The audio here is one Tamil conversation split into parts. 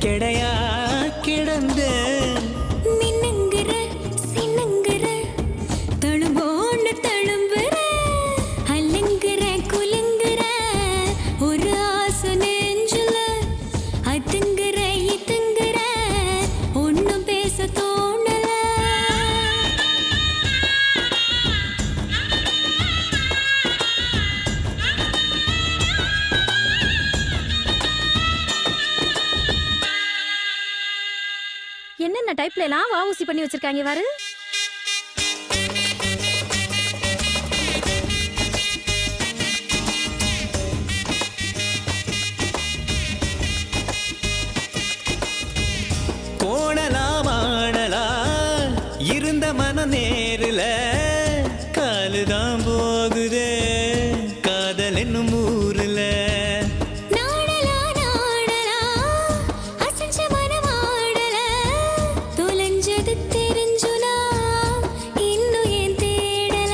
கெடையா கிடந்த மின்னுங்கிற சின்னங்கிற தழும்போன்னு தழும்புற அல்லங்கிற குலுங்குற ஒரு ஆசை நெஞ்சுல அதுங்கிற இதுங்கிற ஒன்னும் பேச தோணல. என்னென்ன டைப்ல எல்லாம் வாவூசி பண்ணி வச்சிருக்காங்க பாரு. கோணலா வாணலா இருந்த மன நேருல காலுதான் போகுதே காதல் என்னும் ஊருல. நாடலா நாடலா அசஞ்ச மனமாடல தொலைஞ்சது தெரிஞ்சுனா இன்னும் ஏன் தேடல.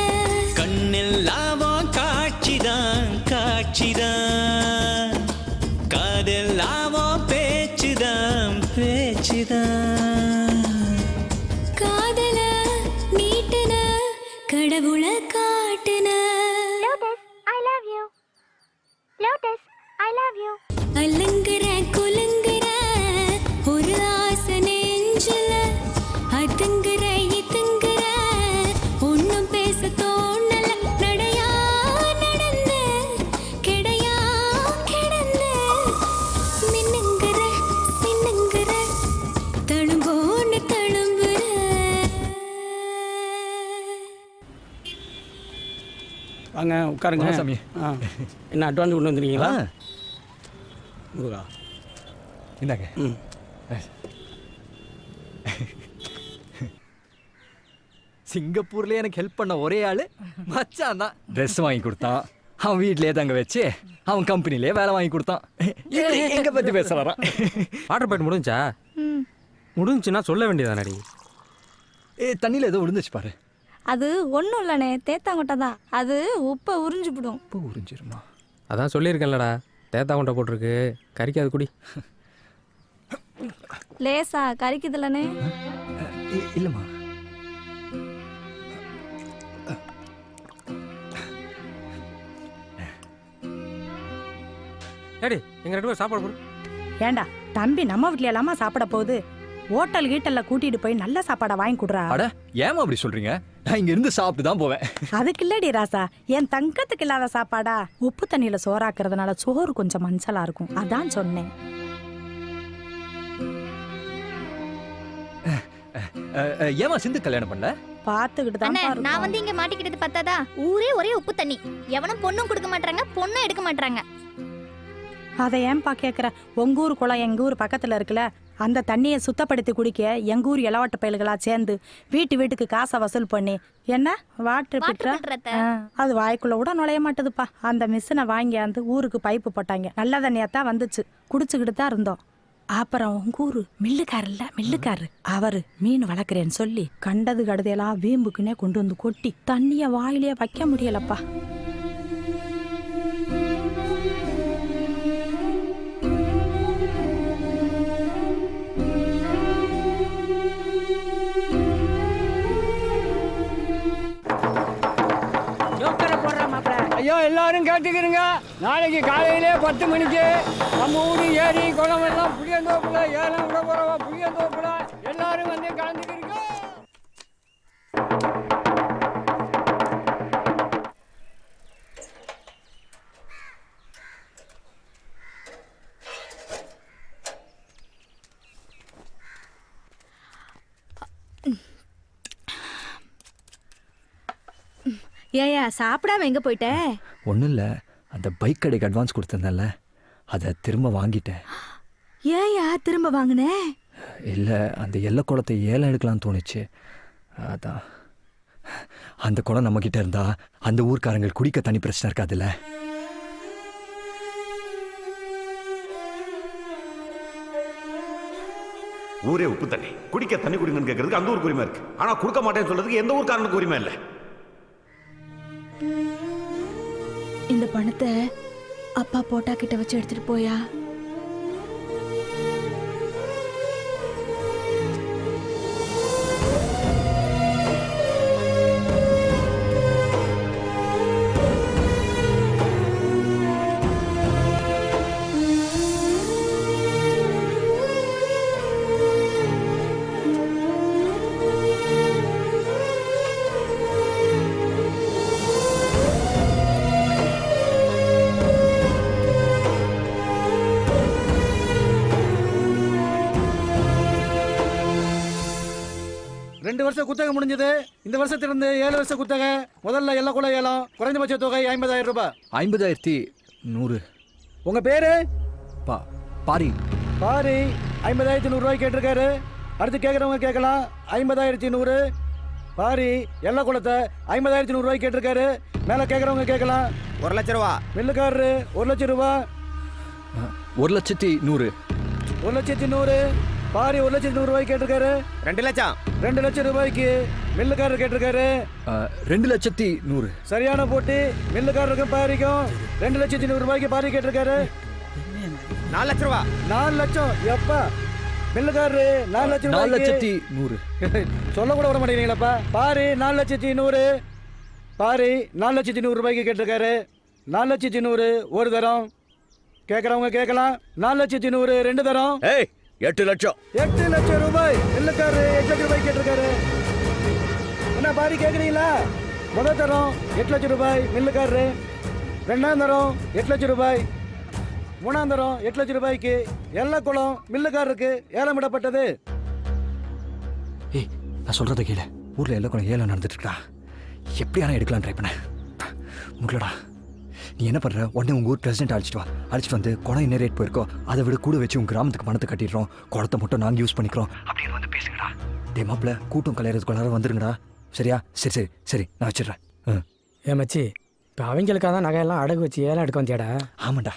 கண்ணெல்லாமோ காட்சிதான் காட்சிதான் காதெல்லாமோ பேச்சுதான் பேச்சுதான். காதல நீட்டுன கடவுள காட்டுன. Lotus, I love you. Lotus, I love you. அல்லங்கிற குலுங்குற ஒரு ஆசை நெஞ்சுல அதுங்கிற இதுங்கிற ஒன்னும் பேச தோணல. நடையா நடந்த கெடையா கிடந்த மின்னுங்கிற சின்னங்கிற தழும்போன்னு தழும்புற. வாங்க உட்காருங்க சாமி. என்ன அட்வான்ஸ் கொண்டு வந்துருக்கீங்களா? முருகா இந்தாங்க. சிங்கப்பூர்ல எனக்கு ஹெல்ப் பண்ண ஒரே ஆளு மச்சான் தான். ட்ரெஸ் வாங்கி கொடுத்தான், அவன் வீட்லயே தங்க வச்சு அவன் கம்பெனிலே வேலை வாங்கி கொடுத்தான். எங்க பத்தி பேச வரான். வாட்டர் பாயிண்ட் முடிஞ்சா? முடிஞ்சுன்னா சொல்ல வேண்டியதானடி. தண்ணியில ஏதோ விழுந்துச்சு பாரு. அது ஒன்றும் இல்லைண்ணே, தேத்தாங்கொட்டை தான். அது உப்பை உறிஞ்சுவிடும். இப்போ உறிஞ்சிருமா? அதான் சொல்லியிருக்கேன்லடா, தேத்தா கொண்டை போட்டிருக்கு, கறிக்காது குடி. லேசா கறிக்குதுல்லண்ணே. இல்லம்மா. ஏடி எங்க 2 பேரும் சாப்பாடு போடு. ஏண்டா தம்பி நம்ம வீட்ல எல்லாமா சாப்பிட போகுது? ஹோட்டல் கீட்டல்ல கூட்டிட்டு போய் நல்ல சாப்பாடை வாங்கி கொடுறா. அட ஏமா அப்படி சொல்றீங்க? நான் இங்க இருந்து சாப்பிட்டு தான் போவேன். அதுக்கு இல்லடி ராசா, என் தங்கத்துக்கு இல்லாத சாப்பாடா? உப்பு தண்ணியில சோறாக்குறதுனால சோறு கொஞ்சம் மஞ்சளா இருக்கும், அதான் சொன்னேன். ஏமா சிந்து கல்யாணம் பண்ணல? பாத்துக்கிட்டு தான் அண்ணா, நான் வந்து இங்க மாட்டிக்கிட்டது பத்தாதா? ஊரே ஒரே உப்பு தண்ணி, எவனும் பொண்ணும் கொடுக்க மாட்டாங்க, பொண்ணும் எடுக்க மாட்டாங்க. அதை ஏன்பா கேக்குற? உங்க ஊர் குளம் எங்க ஊர் பக்கத்துல இருக்குல்ல, அந்த தண்ணியை சுத்தப்படுத்தி குடிக்க எங்க ஊர் இளவாட்டு பயல்களா சேர்ந்து வீட்டுக்கு காசை வசூல் பண்ணி என்ன வாட்டர் பிட்ரா அது வாய்க்குள்ள கூட நுழைய மாட்டுதுப்பா. அந்த மிஷினை வாங்கியாந்து ஊருக்கு பைப்பு போட்டாங்க. நல்ல தண்ணியாத்தான் வந்துச்சு, குடிச்சுக்கிட்டு தான் இருந்தோம். அப்புறம் உங்க ஊரு மில்லுக்காரு அவரு மீன் வளர்க்குறேன்னு சொல்லி கண்டது கடுதையெல்லாம் வீம்புக்குன்னே கொண்டு வந்து கொட்டி தண்ணிய வாயிலே வைக்க முடியலப்பா. ஐயோ எல்லாரும் கேட்டுக்கிறீங்க, நாளைக்கு காலையிலே 10 மணிக்கு நம்ம ஊர் ஏரி குளம் எல்லாம் புளியந்தோப்புல ஏலம் விட போறவா. புளியந்தோப்புல எல்லாரும் வந்து கலந்துக்கிறீங்க. ஏயா சாப்பிடாம எங்க போயிட்ட? ஒன்றும் இல்லை, அந்த பைக் கடைக்கு அட்வான்ஸ் கொடுத்துருந்தேன்ல, அதை திரும்ப வாங்கிட்டேன். ஏயா திரும்ப வாங்கின? இல்லை, அந்த எல்லை குளத்தை ஏலம் எடுக்கலாம்னு தோணுச்சு. அதான். அந்த குளம் நம்மக்கிட்ட இருந்தா அந்த ஊர்க்காரங்க குடிக்க தண்ணி பிரச்சனை இருக்காதுல்ல. ஊரே உப்பு தண்ணி, குடிக்க தண்ணி குடிங்கன்னு கேட்கறதுக்கு அந்த ஊருக்கு உரிமை இருக்கு. ஆனா கொடுக்க மாட்டேன்னு சொல்றதுக்கு எந்த ஊர்க்காரனுக்கு உரிமை இல்லை. இந்த பணத்தை அப்பா போட்டா கிட்ட வச்சு எடுத்துட்டு போயா. 2 வருஷம் குத்தகை முடிஞ்சது. இந்த வருஷத்திலிருந்து 7 வருஷம் குத்தகை. முதல்ல எல்லாம் கூட ஏலம். குறைந்தபட்ச தொகை 50,000 ரூபாய். 50,100. உங்க பேரு? பாரி. பாரி 50,100 ரூபாய் கேட்டிருக்காரு. அடுத்து கேட்குறவங்க கேட்கலாம். 50,100. பாரி எல்லா குளத்தை 50,100 ரூபாய் கேட்டிருக்காரு. மேலே கேட்குறவங்க கேட்கலாம். 1 லட்சம் ரூபா. மில்லுக்காரரு 1 லட்சம் ரூபா. 1,100,000. 1,100,000. பாரி 1,100,000 ரூபாய் கேட்டிருக்காரு. 2 லட்சம். 2 லட்சம் ரூபாய்க்கு மில்லுக்காரர் கேட்டிருக்காரு. 2,100,000. சரியான போட்டி. மில்லுக்காரருக்கும் பாரிக்கும் 2,100,000 ரூபாய்க்கு பாரி கேட்டிருக்காரு. 4 லட்சம் ரூபா. 4 லட்சம் எப்பா? மில்லுக்காரரு 4 லட்சம். 4,100,000. சொல்ல கூட விட மாட்டேங்கிறீங்களாப்பா. பாரி 4,100,000. பாரி 4,100,000 ரூபாய்க்கு கேட்டிருக்காரு. 4,100,000 ஒரு தரம். கேட்குறவங்க கேட்கலாம். 4,100,000 2 தரம். 8 லட்சம். 8 லட்சம் ரூபாய். மில்லுக்காரரு 8 லட்சம் ரூபாய் கேட்டிருக்காரு. என்ன பாரி கேட்குறீங்களா? முதல் தரம் 8 லட்சம் ரூபாய் மில்லுக்காரரு. 2ஆம் தரம் 8 லட்சம் ரூபாய். 3ஆம் தரம் 8 லட்சம் ரூபாய்க்கு எல்லா குளம் மில்லுக்காரருக்கு ஏலமிடப்பட்டது. நான் சொல்றத கேளு. ஊர்ல எல்லா குளம் ஏலம் நடந்துட்டு இருக்கா. எப்படியான எடுக்கலாம் ட்ரை பண்ண முடியலடா. நீ என்ன பண்ற? உடனே உங்க ஊர் பிரசிடென்ட் அழைச்சிட்டு வா. அழைச்சிட்டு வந்து குளம் என்ன ரேட் போயிருக்கோ அதை விட கூட வச்சு உங்க கிராமத்துக்கு பணத்தை கட்டிடுறோம். குளத்தை மட்டும் நாங்கள் யூஸ் பண்ணிக்கிறோம் அப்படின்னு வந்து பேசுங்கடா. டே மாப்பிள்ள கூட்டம் கலையறதுக்குள்ளார வந்துருங்கடா. சரியா? சரி சரி சரி நான் வச்சிடுறேன். ஏன் மச்சி, இப்போ அவங்களுக்காக தான் நகையெல்லாம் அடகு வச்சு ஏலம் எடுக்க வந்தியாடா? ஆமாண்டா.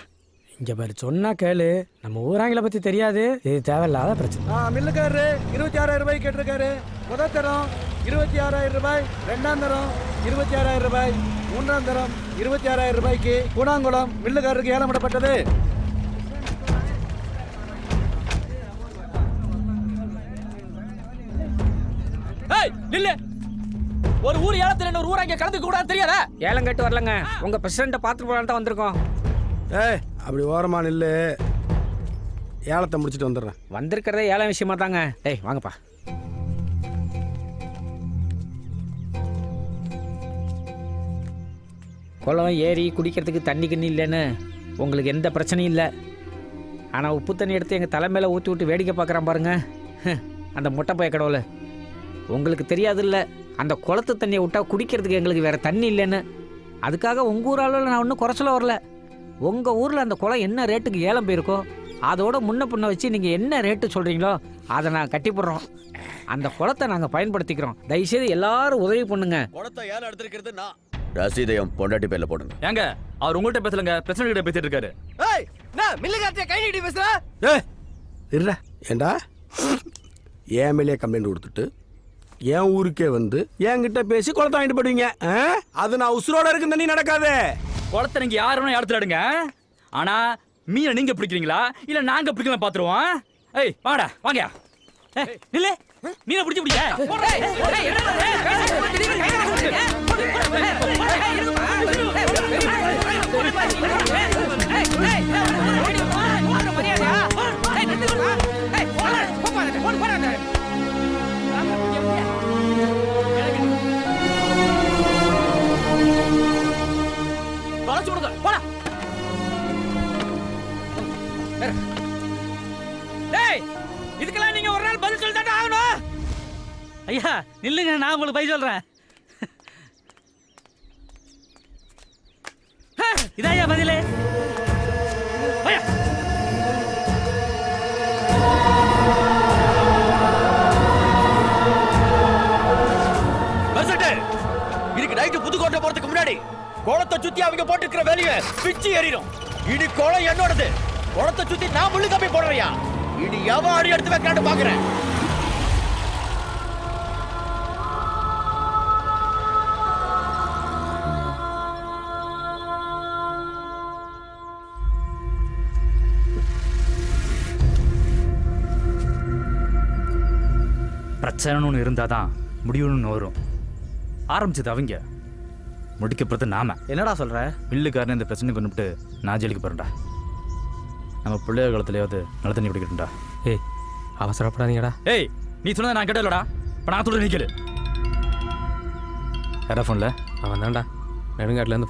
இங்கே பாரு, சொன்னா கேளு. நம்ம ஊராங்களை பற்றி தெரியாது. இது தேவையில்லாத பிரச்சனை. மில்லுக்காரரு 26,000 ரூபாய் கேட்டிருக்காரு. முதல் தரம் 26,000 ரூபாய். 2ஆம் தரம் 26,000 ரூபாய். 3ஆம் தரம் 26,000 ரூபாய்க்கு கூடாங்குளம் மில்லுக்காரருக்கு ஏலமிடப்பட்டது. ஒரு ஊர் ஏலத்துல இன்னொரு ஊர் அங்க கலந்து கூட தெரியாதா? ஏலம் கேட்டு வரலங்க, உங்க பிரசிடண்ட்டை பார்த்துட்டு போகலான்னு தான் வந்திருக்கோம். அப்படி ஓரமா நில்லு. ஏலத்தை முடிச்சுட்டு வந்துடுறேன். வந்திருக்கிறதே ஏலம் விஷயமா தாங்க. வாங்கப்பா. குளம் ஏரி குடிக்கிறதுக்கு தண்ணி கண்ணி இல்லைன்னு உங்களுக்கு எந்த பிரச்சனையும் இல்லை. ஆனால் உப்பு தண்ணி எடுத்து எங்கள் தலைமையில் ஊற்றி விட்டு வேடிக்கை பார்க்குறான் பாருங்க அந்த முட்டை பைய கடவுளை. உங்களுக்கு தெரியாதுல்ல, அந்த குளத்து தண்ணியை விட்டால் குடிக்கிறதுக்கு எங்களுக்கு வேறு தண்ணி இல்லைன்னு. அதுக்காக உங்கள் ஊர் அளவில் நான் ஒன்றும் குறைச்சல வரல. உங்கள் ஊரில் அந்த குளம் என்ன ரேட்டுக்கு ஏலம் போயிருக்கோ அதோட முன்ன பின்ன வச்சு நீங்கள் என்ன ரேட்டு சொல்கிறீங்களோ அதை நான் கட்டிப்படுறோம். அந்த குளத்தை நாங்கள் பயன்படுத்திக்கிறோம். தயவுசெய்து எல்லாரும் உதவி பண்ணுங்க. குளத்தை ஏலம் எடுத்துக்கிறது நான். ரசீதையும் பொண்டாட்டி பேர்ல போடுங்க. ஏங்க அவர் உங்கள்கிட்ட பேசலங்க, பிரச்சனை கிட்ட பேசிட்டு இருக்காரு. கை நீட்டி பேசுற? இருடா. ஏண்டா என் மேலேயே கம்ப்ளைண்ட் கொடுத்துட்டு என் ஊருக்கே வந்து என்கிட்ட பேசி குளத்தை வாங்கிட்டு போடுவீங்க? அது நான் உசுரோட இருக்கு தண்ணி நடக்காது. குளத்தை நீங்க யாரும் இடத்துல எடுங்க. ஆனா மீனை நீங்க பிடிக்கிறீங்களா இல்ல நாங்க பிடிக்கலாம் பாத்துருவோம். வாடா வாங்க. இல்ல மீனை பிடிச்சு பிடிக்க. இதுக்கெல்லாம் நீங்க ஒரு நாள் பதில் சொல்லிட்டு ஆகணும். ஐயா நில்லுங்க, நான் உங்களுக்கு பதில் சொல்றேன். இதாயா பதிலே? இதுக்கு நைட்டு புதுக்கோட்டை போறதுக்கு முன்னாடி குளத்தை சுத்தி அவங்க போட்டுக்கிற வேலையை பிச்சு எறிடும். இனி குளம் என்னோடது. குளத்தை சுத்தி நான் முள்ளு கம்பி போடுறியா? இனி எவன் அடி எடுத்து வைக்கலான்னு பாக்குறேன். பிரச்சனைன்னு ஒன்று இருந்தால் தான் முடிவுன்னு வரும். ஆரம்பிச்சது அவங்க, முடிக்கப்படுறது நாம. என்னடா சொல்ற? மில்லுக்காரன் இந்த பிரச்சனை கொண்டுட்டு நான் ஜெயிலுக்கு போறேன்டா. நம்ம பிள்ளைய காலத்துலயாவது நல்ல தண்ணி குடிக்கட்டும்டா. அவசரப்படாதீங்கடா. நீ சொன்னதை நான் கேட்டலடா. இப்போ நான் சொல்ல நீ கேளு. யாரா ஃபோனில்? அவன் தான்டா நெடுங்காட்டிலேருந்து